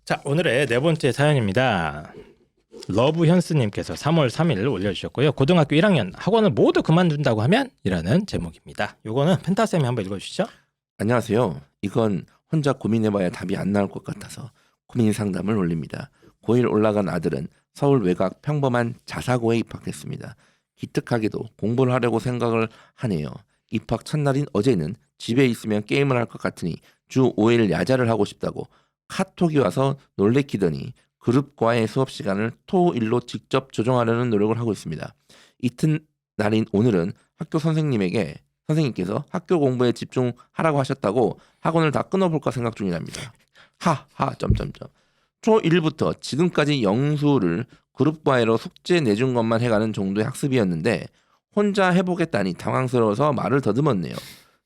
자, 오늘의 네 번째 사연입니다. 러브현스님께서 3월 3일 올려주셨고요. 고등학교 1학년 학원을 모두 그만둔다고 하면? 이라는 제목입니다. 요거는 펜타쌤이 한번 읽어주시죠. 안녕하세요. 이건 혼자 고민해봐야 답이 안 나올 것 같아서 고민 상담을 올립니다. 고1 올라간 아들은 서울 외곽 평범한 자사고에 입학했습니다. 기특하게도 공부를 하려고 생각을 하네요. 입학 첫날인 어제는 집에 있으면 게임을 할 것 같으니 주 5일 야자를 하고 싶다고 카톡이 와서 놀래키더니 그룹과의 수업 시간을 토, 일로 직접 조정하려는 노력을 하고 있습니다. 이튿날인 오늘은 학교 선생님께서 학교 공부에 집중하라고 하셨다고 학원을 다 끊어볼까 생각 중이랍니다. 하하 점점점. 초1부터 지금까지 영수를 그룹과외로 숙제 내준 것만 해가는 정도의 학습이었는데 혼자 해보겠다니 당황스러워서 말을 더듬었네요.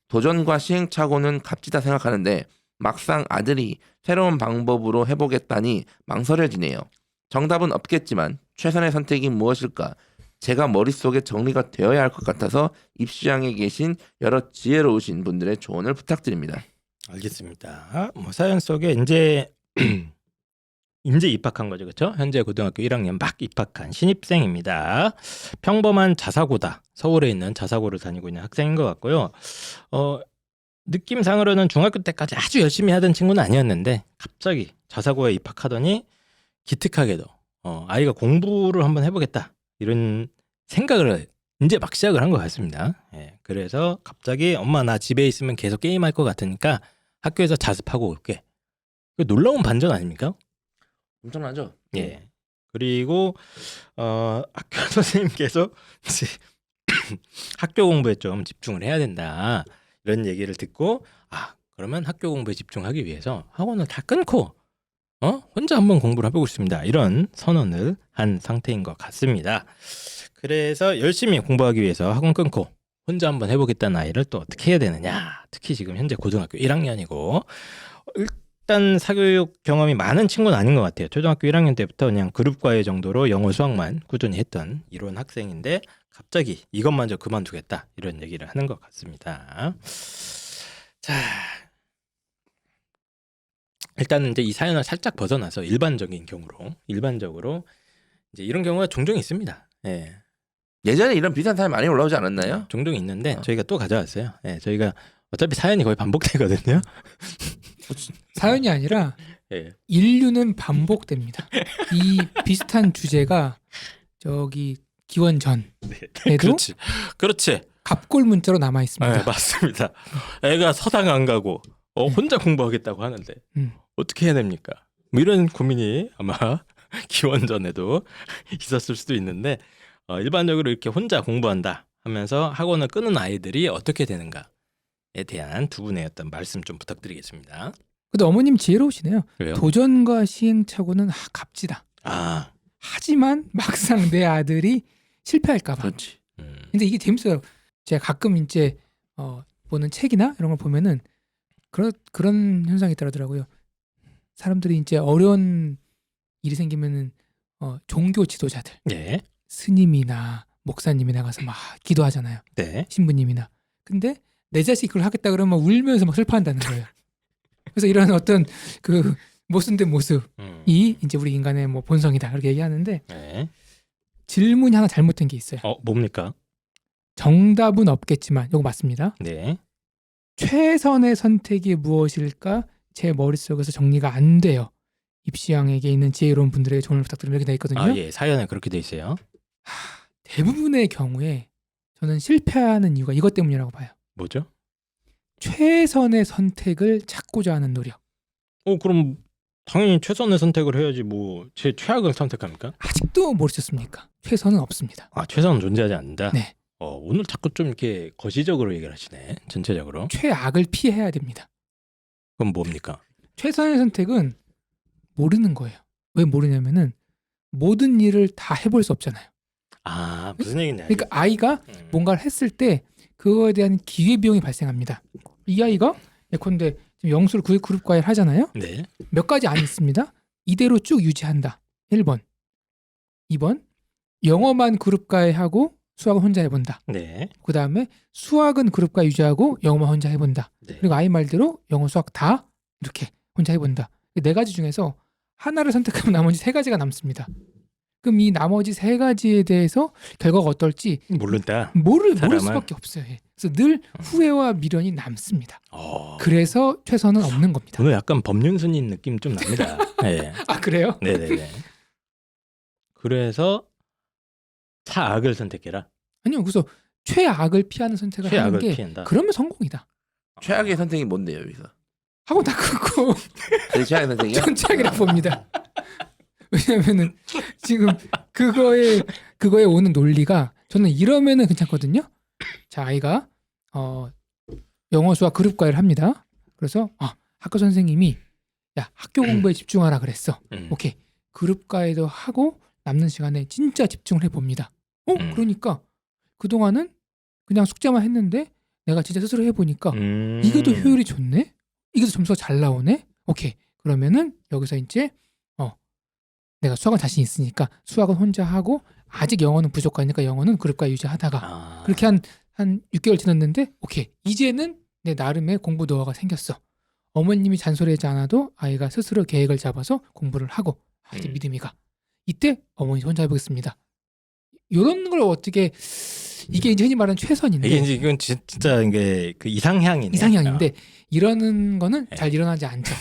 도전과 시행착오는 값지다 생각하는데 막상 아들이 새로운 방법으로 해보겠다니 망설여지네요. 정답은 없겠지만 최선의 선택이 무엇일까? 제가 머릿속에 정리가 되어야 할 것 같아서 입시장에 계신 여러 지혜로우신 분들의 조언을 부탁드립니다. 알겠습니다. 사연 속에 이제 입학한 거죠, 그렇죠? 현재 고등학교 1학년 막 입학한 신입생입니다. 평범한 자사고다. 서울에 있는 자사고를 다니고 있는 학생인 것 같고요. 느낌상으로는 중학교 때까지 아주 열심히 하던 친구는 아니었는데 갑자기 자사고에 입학하더니 기특하게도 아이가 공부를 한번 해보겠다 이런 생각을 이제 막 시작을 한 것 같습니다. 예, 그래서 갑자기 엄마 나 집에 있으면 계속 게임할 것 같으니까 학교에서 자습하고 올게. 놀라운 반전 아닙니까? 엄청나죠? 예. 그리고 학교 선생님께서 이제 학교 공부에 좀 집중을 해야 된다 이런 얘기를 듣고 그러면 학교 공부에 집중하기 위해서 학원을 다 끊고 혼자 한번 공부를 해보고 싶습니다 이런 선언을 한 상태인 것 같습니다. 그래서 열심히 공부하기 위해서 학원 끊고 혼자 한번 해보겠다는 아이를 또 어떻게 해야 되느냐. 특히 지금 현재 고등학교 1학년이고 일단 사교육 경험이 많은 친구는 아닌 것 같아요. 초등학교 1학년 때부터 그냥 그룹과외 정도로 영어 수학만 꾸준히 했던 이런 학생인데 갑자기 이것마저 그만두겠다 이런 얘기를 하는 것 같습니다. 자, 일단은 이제 이 사연을 살짝 벗어나서 일반적으로 이제 이런 경우가 종종 있습니다. 예. 예전에 이런 비슷한 사연 많이 올라오지 않았나요? 종종 있는데 저희가 또 가져왔어요. 예, 저희가 어차피 사연이 거의 반복되거든요. 사연이 아니라 예. 인류는 반복됩니다. 이 비슷한 주제가 저기 기원 전에도 그렇지. 갑골 문자로 남아 있습니다. 네, 맞습니다. 애가 서당 안 가고 혼자 공부하겠다고 하는데 어떻게 해야 됩니까? 뭐 이런 고민이 아마 기원 전에도 있었을 수도 있는데 일반적으로 이렇게 혼자 공부한다 하면서 학원을 끊은 아이들이 어떻게 되는가에 대한 두 분의 어떤 말씀 좀 부탁드리겠습니다. 근데 어머님 지혜로우시네요. 왜요? 도전과 시행착오는 값지다. 하지만 막상 내 아들이 실패할까 봐. 그렇지. 근데 이게 재밌어요. 제가 가끔 이제 보는 책이나 이런 걸 보면은 그런 현상이 있더라고요. 사람들이 이제 어려운 일이 생기면은 종교 지도자들, 예. 스님이나 목사님이나 가서 막 기도하잖아요. 네. 신부님이나. 근데 내 자식이 그걸 하겠다 그러면 막 울면서 막 슬퍼한다는 거예요. 그래서 이런 어떤 그 모순된 모습이 이제 우리 인간의 뭐 본성이다 이렇게 얘기하는데 네. 질문이 하나 잘못된 게 있어요. 뭡니까? 정답은 없겠지만 이거 맞습니다. 네. 최선의 선택이 무엇일까? 제 머릿속에서 정리가 안 돼요. 입시왕에게 있는 지혜로운 분들의 조언을 부탁드립니다. 이렇게 돼 있거든요. 예, 사연에 그렇게 돼 있어요. 대부분의 경우에 저는 실패하는 이유가 이것 때문이라고 봐요. 뭐죠? 최선의 선택을 찾고자 하는 노력. 그럼 당연히 최선의 선택을 해야지 뭐 제 최악을 선택합니까? 아직도 모르셨습니까? 최선은 없습니다. 최선은 존재하지 않는다? 네. 오늘 자꾸 좀 이렇게 거시적으로 얘기를 하시네. 전체적으로. 최악을 피해야 됩니다. 그럼 뭡니까? 최선의 선택은 모르는 거예요. 왜 모르냐면은 모든 일을 다 해볼 수 없잖아요. 무슨 얘기인지 알겠어요. 그러니까 아이가 뭔가를 했을 때 그거에 대한 기회비용이 발생합니다. 이 아이가 예컨대 영수를 그룹과외를 하잖아요. 네. 몇 가지 안이 있습니다. 이대로 쭉 유지한다. 1번. 2번. 영어만 그룹과외하고 수학은 혼자 해본다. 네. 그 다음에 수학은 그룹과 유지하고 영어만 혼자 해본다. 네. 그리고 아이 말대로 영어 수학 다 이렇게 혼자 해본다. 네 가지 중에서 하나를 선택하면 나머지 3가지가 남습니다. 그럼 이 나머지 3가지에 대해서 결과가 어떨지 모른다. 모를 사람은. 수밖에 없어요. 예. 그래서 늘 후회와 미련이 남습니다. 어. 그래서 최선은 없는 겁니다. 오늘 약간 법륜스님 느낌 좀 납니다. 네. 아 그래요? 네네네. 그래서 차악을 선택해라. 아니요. 그래서 최악을 피하는 선택을 하는 최악을 게 피한다. 그러면 성공이다. 최악의 선택이 뭔데요 여기서? 하고 다 그거 그게 최악의 선택이야? 전 최악이라고 봅니다. 왜냐면은 지금 그거에 오는 논리가 저는 이러면은 괜찮거든요. 자 아이가 영어 수학 그룹 과외를 합니다. 그래서 학교 선생님이 야 학교 공부에 집중하라 그랬어. 오케이 그룹 과외도 하고 남는 시간에 진짜 집중을 해봅니다. 그러니까 그동안은 그냥 숙제만 했는데 내가 진짜 스스로 해보니까 이게 더 효율이 좋네? 이게 더 점수가 잘 나오네? 오케이 그러면은 여기서 이제 내가 수학은 자신 있으니까 수학은 혼자 하고 아직 영어는 부족하니까 영어는 그룹과 유지하다가 그렇게 한 6개월 지났는데 오케이 이제는 내 나름의 공부 노하우가 생겼어. 어머님이 잔소리하지 않아도 아이가 스스로 계획을 잡아서 공부를 하고 이제 믿음이 가. 이때 어머니 혼자 해보겠습니다. 이런 걸 어떻게 이게 이제 흔히 말하는 최선인데 이게 이제 이건 진짜 이게 그 이상향이네. 이상향인데 이러는 거는 잘 일어나지 않죠.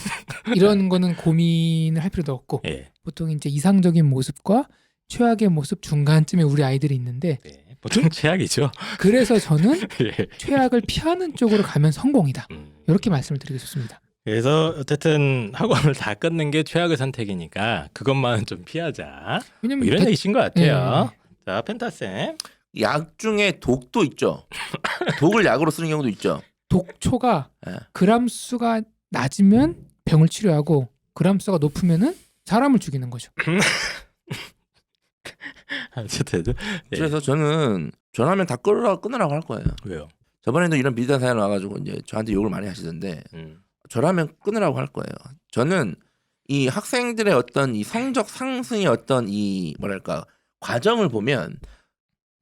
이런 거는 고민을 할 필요도 없고 예. 보통 이제 이상적인 모습과 최악의 모습 중간쯤에 우리 아이들이 있는데 네. 보통 최악이죠. 그래서 저는 예. 최악을 피하는 쪽으로 가면 성공이다. 이렇게 말씀을 드리겠습니다. 그래서 어쨌든 학원을 다 끊는 게 최악의 선택이니까 그것만은 좀 피하자. 왜냐면 뭐 이런 얘기신 것 같아요. 네. 자 펜타쌤. 약 중에 독도 있죠. 독을 약으로 쓰는 경우도 있죠. 독초가 예. 그람 수가 낮으면 병을 치료하고 그람 수가 높으면은 사람을 죽이는 거죠. 어쨌든 네. 그래서 저는 전화면 다 끊으라고 할 거예요. 왜요? 저번에도 이런 비슷한 사연 와가지고 이제 저한테 욕을 많이 하시던데 저라면 끊으라고 할 거예요. 저는 이 학생들의 어떤 이 성적 상승의 어떤 이 뭐랄까 과정을 보면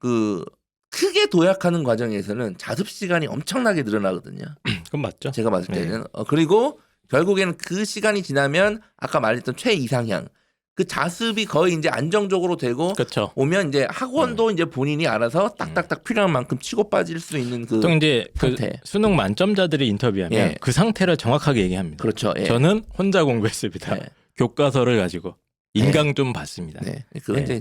그 크게 도약하는 과정에서는 자습 시간이 엄청나게 늘어나거든요. 그건 맞죠. 제가 봤을 때는 그리고 결국에는 그 시간이 지나면 아까 말했던 최이상향 그 자습이 거의 이제 안정적으로 되고 그렇죠. 오면 이제 학원도 이제 본인이 알아서 딱딱딱 필요한 만큼 치고 빠질 수 있는 그 보통 이제 그 상태. 수능 만점자들이 인터뷰하면 예. 그 상태를 정확하게 얘기합니다. 그렇죠. 예. 저는 혼자 공부했습니다. 네. 교과서를 가지고 인강 좀 봤습니다. 네. 그건 네. 이제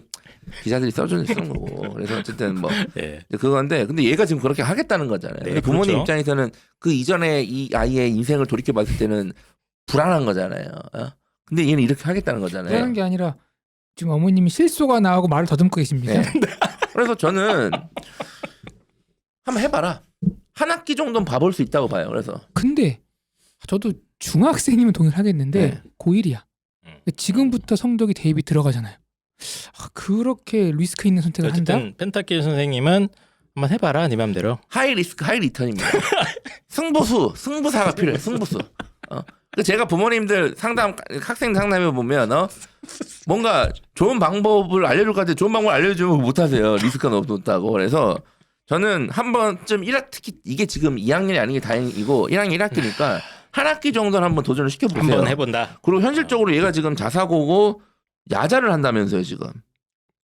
기자들이 써주는 쓰는 거고 그래서 어쨌든 뭐 예. 그건데 근데 얘가 지금 그렇게 하겠다는 거잖아요. 네, 근데 부모님 그렇죠. 입장에서는 그 이전에 이 아이의 인생을 돌이켜 봤을 때는 불안한 거잖아요. 근데 얘는 이렇게 하겠다는 거잖아요. 그런 게 아니라 지금 어머님이 실소가 나오고 말을 더듬고 계십니다. 네. 그래서 저는 한번 해봐라. 한 학기 정도는 봐볼 수 있다고 봐요. 그래서 근데 저도 중학생이면 동의를 하겠는데 네. 고1이야. 지금부터 성적이 대입이 들어가잖아요. 그렇게 리스크 있는 선택을 한다? 어쨌든 펜타키 선생님은 한번 해봐라 네 맘대로. 하이 리스크 하이 리턴입니다. 승부사가 필요해. 승부수. 그 제가 부모님들 학생 상담해 보면 뭔가 좋은 방법을 알려줄 것 같은데 좋은 방법을 알려주면 못하세요. 리스크가 높다고. 그래서 저는 한 번쯤 특히 이게 지금 2학년이 아닌 게 다행이고 1학년 1학기니까 한 학기 정도는 한번 도전을 시켜보세요. 한번 해본다. 그리고 현실적으로 얘가 지금 자사고고 야자를 한다면서요 지금.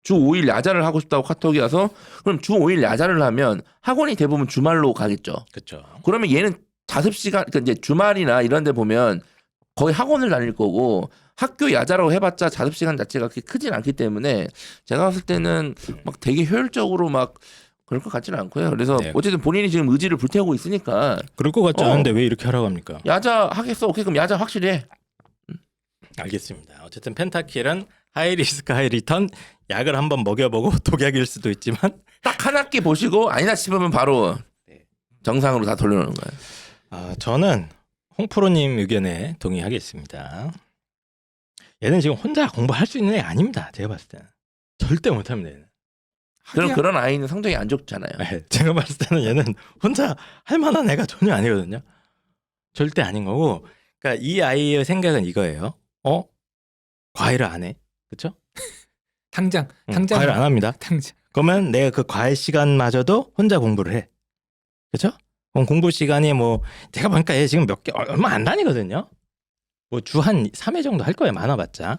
주 5일 야자를 하고 싶다고 카톡이 와서 그럼 주 5일 야자를 하면 학원이 대부분 주말로 가겠죠. 그렇죠. 그러면 얘는 자습 시간 그러니까 이제 주말이나 이런 데 보면 거의 학원을 다닐 거고 학교 야자라고 해봤자 자습 시간 자체가 그렇게 크진 않기 때문에 제가 봤을 때는 막 되게 효율적으로 막 그럴 것 같지는 않고요. 그래서 네. 어쨌든 본인이 지금 의지를 불태우고 있으니까 그럴 것 같지 않은데 왜 이렇게 하라고 합니까? 야자 하겠어. 오케이 그럼 야자 확실히 해. 알겠습니다. 어쨌든 펜타킬은 하이 리스크 하이 리턴 약을 한번 먹여보고 독약일 수도 있지만 딱 한 학기 보시고 아니다 싶으면 바로 정상으로 다 돌려놓는 거예요. 저는 홍프로님 의견에 동의하겠습니다. 얘는 지금 혼자 공부할 수 있는 애 아닙니다. 제가 봤을 때는 절대 못합니다. 얘는. 그런 아이는 성적이 안 좋잖아요. 네, 제가 봤을 때는 얘는 혼자 할 만한 애가 전혀 아니거든요. 절대 아닌 거고. 그러니까 이 아이의 생각은 이거예요. 과외를 안 해, 그렇죠? 당장 과외를 안 합니다. 당장 그러면 내가 그 과외 시간마저도 혼자 공부를 해. 그렇죠? 그럼 공부 시간이 뭐 제가 보니까 얘 지금 얼마 안 다니거든요. 뭐 주 한 3회 정도 할 거예요. 많아봤자.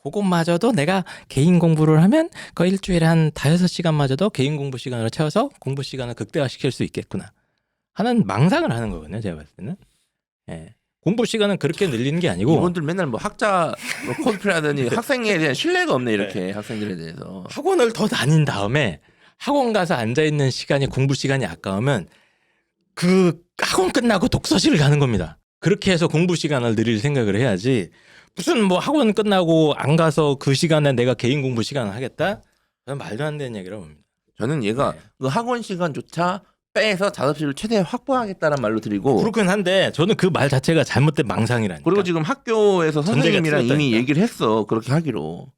그것마저도 내가 개인 공부를 하면 거의 일주일에 한 5-6시간마저도 개인 공부 시간으로 채워서 공부 시간을 극대화시킬 수 있겠구나 하는 망상을 하는 거거든요. 제가 봤을 때는. 예. 공부 시간은 그렇게 늘리는 게 아니고 이분들 맨날 뭐 학자 뭐 코스프레 하더니 학생에 대한 신뢰가 없네 이렇게 학생들에 대해서. 학원을 더 다닌 다음에 학원 가서 앉아있는 시간이 공부 시간이 아까우면 그 학원 끝나고 독서실을 가는 겁니다. 그렇게 해서 공부 시간을 늘릴 생각을 해야지 무슨 뭐 학원 끝나고 안 가서 그 시간에 내가 개인 공부 시간을 하겠다? 그건 말도 안 되는 얘기라고 봅니다. 저는 얘가 네. 그 학원 시간조차 빼서 작업실을 최대한 확보하겠다는 말로 드리고 그렇긴 한데 저는 그 말 자체가 잘못된 망상이라니까. 그리고 지금 학교에서 전제가 선생님이랑 이미 틀렸다니까. 얘기를 했어. 그렇게 하기로.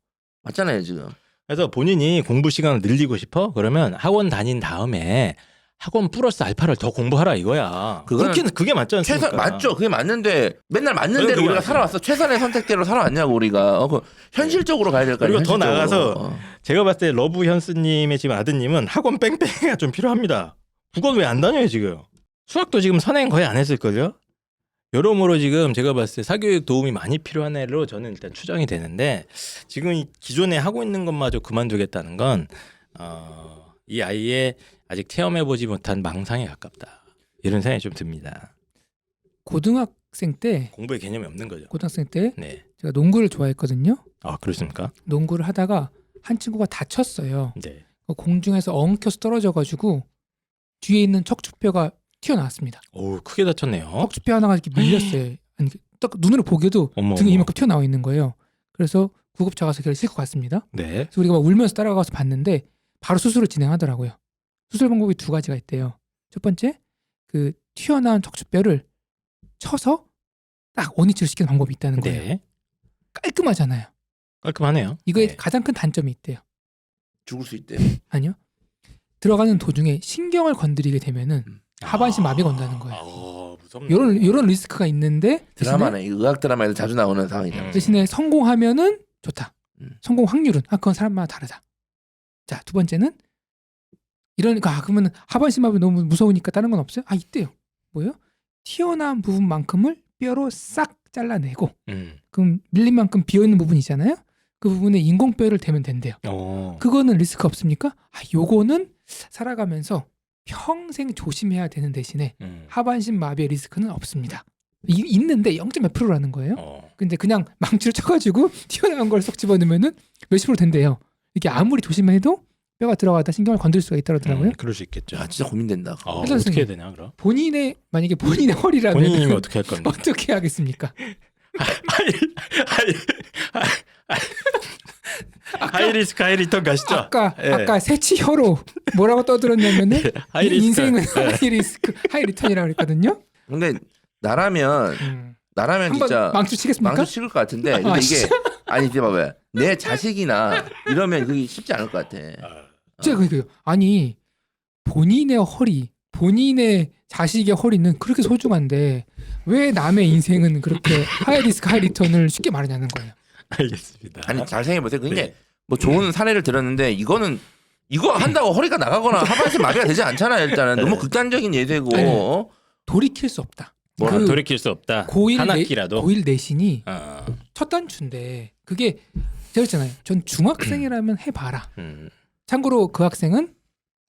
맞잖아요 지금. 그래서 본인이 공부 시간을 늘리고 싶어? 그러면 학원 다닌 다음에 학원 플러스 알파를 더 공부하라 이거야. 그거는 그게 맞지 않습니까? 최선 맞죠. 그게 맞는데 맨날 맞는 저는 대로 그게 우리가 맞아요. 살아왔어. 최선의 선택대로 살아왔냐고 우리가. 그 현실적으로 가야 될 거 아니에요. 그리고 더 현실적으로. 나가서 제가 봤을 때 러브 현스님의 지금 아드님은 학원 뺑뺑이가 좀 필요합니다. 국어는 왜 안 다녀요 지금? 수학도 지금 선행 거의 안 했을걸요? 여러모로 지금 제가 봤을 때 사교육 도움이 많이 필요한 애로 저는 일단 추정이 되는데 지금 이 기존에 하고 있는 것마저 그만두겠다는 건 이 아이의 아직 체험해보지 못한 망상에 가깝다. 이런 생각이 좀 듭니다. 고등학생 때 공부의 개념이 없는 거죠. 고등학생 때 네. 제가 농구를 좋아했거든요. 아 그렇습니까? 농구를 하다가 한 친구가 다쳤어요. 네. 공중에서 엉켜서 떨어져가지고 뒤에 있는 척추뼈가 튀어나왔습니다. 오 크게 다쳤네요. 척추뼈 하나가 이렇게 밀렸어요. 아니, 딱 눈으로 보기에도 어머, 등에 어머. 이만큼 튀어나와 있는 거예요. 그래서 구급차 가서 걔를 싣고 갔습니다. 네. 그래서 우리가 막 울면서 따라가서 봤는데 바로 수술을 진행하더라고요. 수술 방법이 2가지가 있대요. 첫 번째, 그 튀어나온 척추뼈를 쳐서 딱 원위치를 시키는 방법이 있다는 거예요. 네. 깔끔하잖아요. 깔끔하네요. 이거의 네. 가장 큰 단점이 있대요. 죽을 수 있대. 아니요. 들어가는 도중에 신경을 건드리게 되면은 하반신 마비가 온다는 거예요. 무섭네. 이런 리스크가 있는데 드라마네. 이 의학 드라마에서 자주 나오는 상황이잖아. 대신에 성공하면은 좋다. 음. 성공 확률은 그건 사람마다 다르다. 자, 2번째는 이러니까 그러면 하반신 마비 너무 무서우니까 다른 건 없어요? 있대요. 뭐예요? 튀어나온 부분만큼을 뼈로 싹 잘라내고 그럼 밀린 만큼 비어있는 부분이잖아요. 그 부분에 인공뼈를 대면 된대요. 그거는 리스크 없습니까? 요거는 살아가면서 평생 조심해야 되는 대신에 하반신 마비의 리스크는 없습니다. 있는데 0.몇 %라는 거예요. 근데 그냥 망치로 쳐가지고 튀어나온 걸 쏙 집어넣으면은 몇십 % 된대요. 이게 아무리 조심해도 뼈가 들어가다 신경을 건들 수가 있다더라고요. 그럴 수 있겠죠. 야, 진짜 고민된다. 어떻게 해야 되냐 그럼? 만약에 본인의 허리라면 본인이면 어떻게 할 겁니까? 어떻게 하겠습니까? 하이리스크 하이리턴 가시죠. 아까 새치혀로 뭐라고 떠들었냐면은 하이리스크. 인생은 예. 하이리스크 하이리턴이라고 그랬거든요. 근데 나라면 한번 진짜 망치 치겠습니까? 망치 찍을 것 같은데 근데 이게 아니 이제 봐봐요. 내 자식이나 이러면 그게 쉽지 않을 것 같아. 진짜 그러니까요. 아니 본인의 허리, 본인의 자식의 허리는 그렇게 소중한데 왜 남의 인생은 그렇게 하이리스크 하이리턴을 쉽게 말하냐는 거예요. 알겠습니다. 아니 잘 생각해보세요. 근데 네. 뭐 좋은 사례를 들었는데 이거 한다고 허리가 나가거나 하반신 마비가 되지 않잖아요. 일단은 너무 극단적인 예제고. 아니, 돌이킬 수 없다. 뭐라 돌이킬 수 없다. 한 학기라도. 고1 내신이 첫 단추인데 그게 제가 했잖아요. 전 중학생이라면 해봐라. 참고로 그 학생은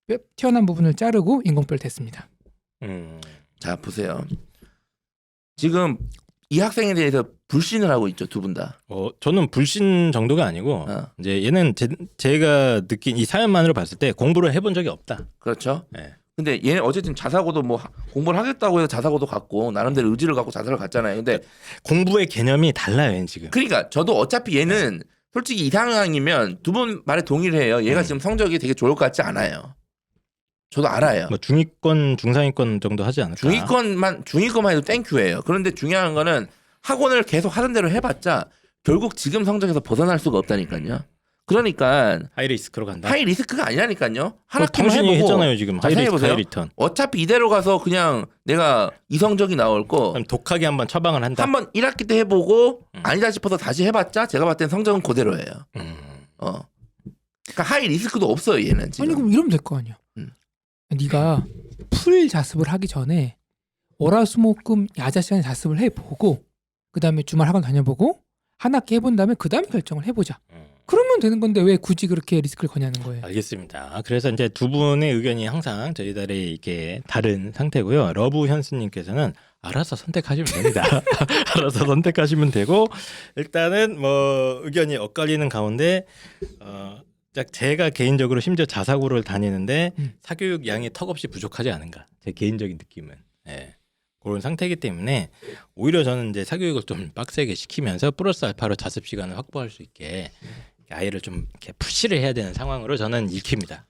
뼈 튀어나온 부분을 자르고 인공뼈를 댔습니다. 자 보세요. 지금 이 학생에 대해서 불신을 하고 있죠. 두 분 다. 저는 불신 정도가 아니고 이제 얘는 제가 느낀 이 사연만으로 봤을 때 공부를 해본 적이 없다. 그렇죠. 네. 근데 얘는 어쨌든 자사고도 뭐 공부를 하겠다고 해서 자사고도 갔고 나름대로 의지를 갖고 자사를 갔잖아요. 근데 공부의 개념이 달라요, 얘는 지금. 그러니까 저도 어차피 얘는 솔직히 이 상황이면 두 분 말에 동의를 해요. 얘가 지금 성적이 되게 좋을 것 같지 않아요. 저도 알아요. 뭐 중위권, 중상위권 정도 하지 않을까? 중위권만 해도 땡큐예요. 그런데 중요한 거는 학원을 계속 하던 대로 해봤자 결국 지금 성적에서 벗어날 수가 없다니까요. 그러니까 하이리스크로 간다. 하이 리스크가 아니라니까요. 하나 당신이 했잖아요 지금 하이리스크 생각해보세요. 하이리턴. 어차피 이대로 가서 그냥 내가 이성적이 나올 거 그럼 독하게 한번 처방을 한다. 한번 1학기 때 해보고 아니다 싶어서 다시 해봤자 제가 봤을 땐 성적은 그대로예요. 그러니까 하이 리스크도 없어요 얘는 지금. 아니 그럼 이러면 될 거 아니야. 네가 풀 자습을 하기 전에 월화수목금 야자 시간에 자습을 해보고 그다음에 주말 학원 다녀보고 한 학기 해본 다음에 그다음에 결정을 해보자. 그러면 되는 건데 왜 굳이 그렇게 리스크를 거냐는 거예요. 알겠습니다. 그래서 이제 두 분의 의견이 항상 저희들이 이렇게 다른 상태고요. 러브 현수님께서는 알아서 선택하시면 됩니다. 알아서 선택하시면 되고 일단은 뭐 의견이 엇갈리는 가운데 딱 제가 개인적으로 심지어 자사고를 다니는데 사교육 양이 턱없이 부족하지 않은가 제 개인적인 느낌은 그런 상태이기 때문에 오히려 저는 이제 사교육을 좀 빡세게 시키면서 플러스 알파로 자습 시간을 확보할 수 있게 아이를 좀 이렇게 푸시를 해야 되는 상황으로 저는 읽힙니다.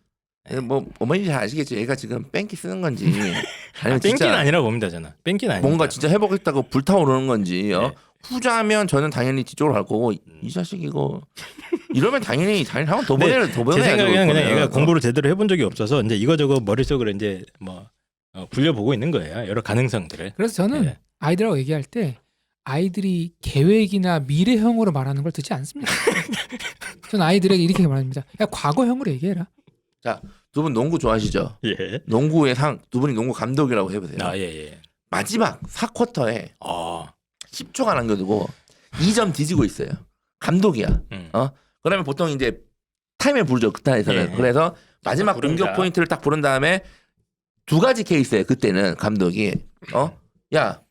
뭐 어머니 잘 아시겠죠. 얘가 지금 뺑기 쓰는 건지 아니면 뺑기는 진짜 아니라 봅니다 저는. 뺑기는 아니라. 뭔가 진짜 해보겠다고 불타오르는 건지 네. 후자면 저는 당연히 뒤쪽으로 갈 거고 이 자식 이거 이러면 당연히 학원 더 보내야 더 제 보내야죠. 생각에는 그냥 그거는. 얘가 공부를 제대로 해본 적이 없어서 이제 이거저거 머릿속으로 이제 뭐 굴려보고 있는 거예요. 여러 가능성들을. 그래서 저는 네. 아이들하고 얘기할 때 아이들이 계획이나 미래형으로 말하는 걸 듣지 않습니다. 저는 아이들에게 이렇게 말합니다. 야 과거형으로 얘기해라. 두 분 농구 좋아하시죠? 예. 농구의 두 분이 농구 감독이라고 해보세요. 예. 마지막 4쿼터에 어. 10초가 남겨두고 2점 뒤지고 있어요. 감독이야. 음. 그러면 보통 이제 타임을 부르죠. 그때에서는. 예. 그래서 마지막 부릅니다. 공격 포인트를 딱 부른 다음에 두 가지 케이스예요. 그때는 감독이 야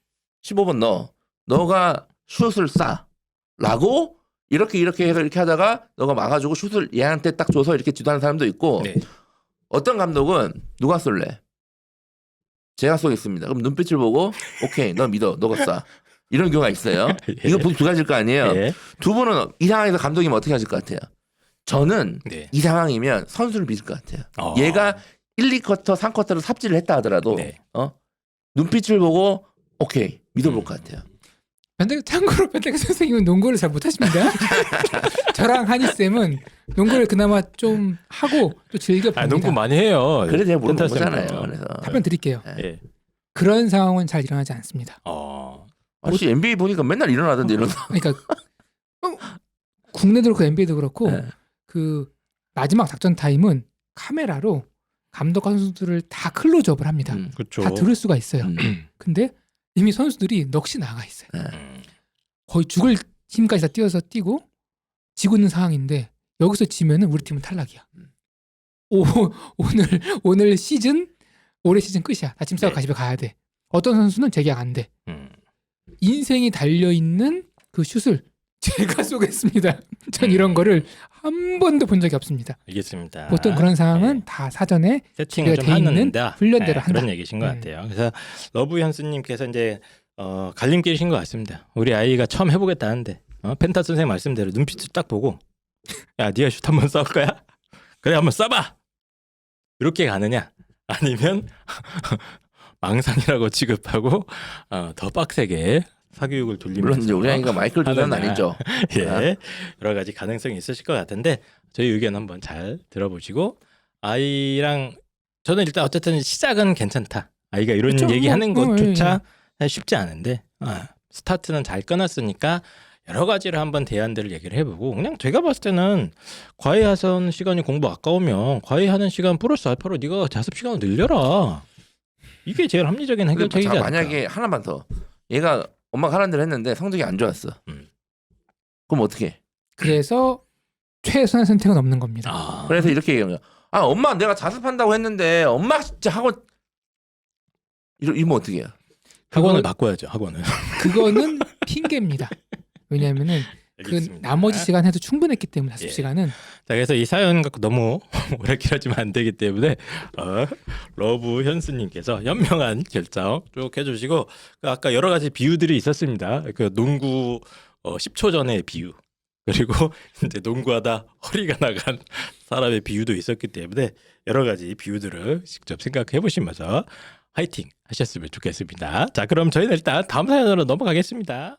15번 너가 슛을 쏴라고 이렇게 해서 이렇게 하다가 너가 막아주고 슛을 얘한테 딱 줘서 이렇게 지도하는 사람도 있고 네. 어떤 감독은 누가 쏠래? 제가 쏘겠습니다. 그럼 눈빛을 보고 오케이 너 믿어 너가 쏴 이런 경우가 있어요. 예. 이거 보통 두 가지일 거 아니에요. 예. 두 분은 이 상황에서 감독이면 어떻게 하실 것 같아요? 저는 네. 이 상황이면 선수를 믿을 것 같아요. 어. 얘가 1, 2쿼터, 3쿼터를 삽질을 했다 하더라도 네. 눈빛을 보고 오케이 믿어볼 것 같아요. 참고로 변태기 선생님은 농구를 잘 못하십니다. 저랑 한이 쌤은 농구를 그나마 좀 하고 또 즐겨 봅니다. 농구 많이 해요. 그래서 제가 물어본 펜타스는 거잖아요. 거. 그래서 답변 드릴게요. 예. 그런 상황은 잘 일어나지 않습니다. 혹시 NBA 보니까 맨날 일어나던데 이런. 그러니까 국내도 그렇고 NBA도 그렇고 네. 그 마지막 작전 타임은 카메라로 감독과 선수들을 다 클로즈업을 합니다. 그렇죠. 다 들을 수가 있어요. 음. 근데 이미 선수들이 넋이 나가 있어요. 음. 거의 죽을 힘까지 다 뛰어서 뛰고 지고 있는 상황인데 여기서 지면은 우리 팀은 탈락이야. 오늘 시즌 올해 시즌 끝이야. 다 짐 싸고 네. 집에 가야 돼. 어떤 선수는 재계약 안 돼. 음. 인생이 달려 있는 그 슛을 제가 쏘겠습니다. 전 이런 거를 한 번도 본 적이 없습니다. 알겠습니다. 보통 그런 상황은 네. 다 사전에 세팅을 좀 돼 있는 하는다. 훈련대로 한다. 그런 얘기신 것 같아요. 그래서 러브 현수님께서 이제 갈림길이신 것 같습니다. 우리 아이가 처음 해보겠다는데 펜타 선생 말씀대로 눈빛을 딱 보고 야 네가 슛 한번 쏴볼 거야? 그래 한번 쏴봐. 이렇게 가느냐? 아니면 망상이라고 취급하고 더 빡세게 사교육을 돌리면서 물론 이제 우리 아이가 마이클 조던은 하느냐. 아니죠. 예, 여러 가지 가능성이 있으실 것 같은데 저희 의견 한번 잘 들어보시고 아이랑 저는 일단 어쨌든 시작은 괜찮다. 아이가 이런 그쵸? 얘기하는 뭐, 것조차 쉽지 않은데 스타트는 잘 끊었으니까 여러 가지를 한번 대안들을 얘기를 해보고 그냥 제가 봤을 때는 과외하는 시간이 공부 아까우면 과외하는 시간 플러스 알파로 네가 자습 시간을 늘려라. 이게 제일 합리적인 해결책이지 자, 않을까. 만약에 하나만 더 얘가 엄마가 하라는 대로 했는데 성적이 안 좋았어. 그럼 어떻게 해? 그래서 최선의 선택은 없는 겁니다. 그래서 이렇게 얘기하는 거야. 엄마 내가 자습한다고 했는데 엄마 진짜 학원 이러면 어떻게 해요? 학원을 바꿔야죠. 학원을. 그거는 핑계입니다. 왜냐하면은 그 알겠습니다. 나머지 시간 해도 충분했기 때문에 예. 5시간은 자, 그래서 이 사연 갖고 너무 오래 길어지면 안 되기 때문에 러브 현수님께서 현명한 결정 쭉 해주시고 그 아까 여러 가지 비유들이 있었습니다. 그 농구 10초 전의 비유 그리고 이제 농구하다 허리가 나간 사람의 비유도 있었기 때문에 여러 가지 비유들을 직접 생각해 보시면서 화이팅 하셨으면 좋겠습니다. 자, 그럼 저희는 일단 다음 사연으로 넘어가겠습니다.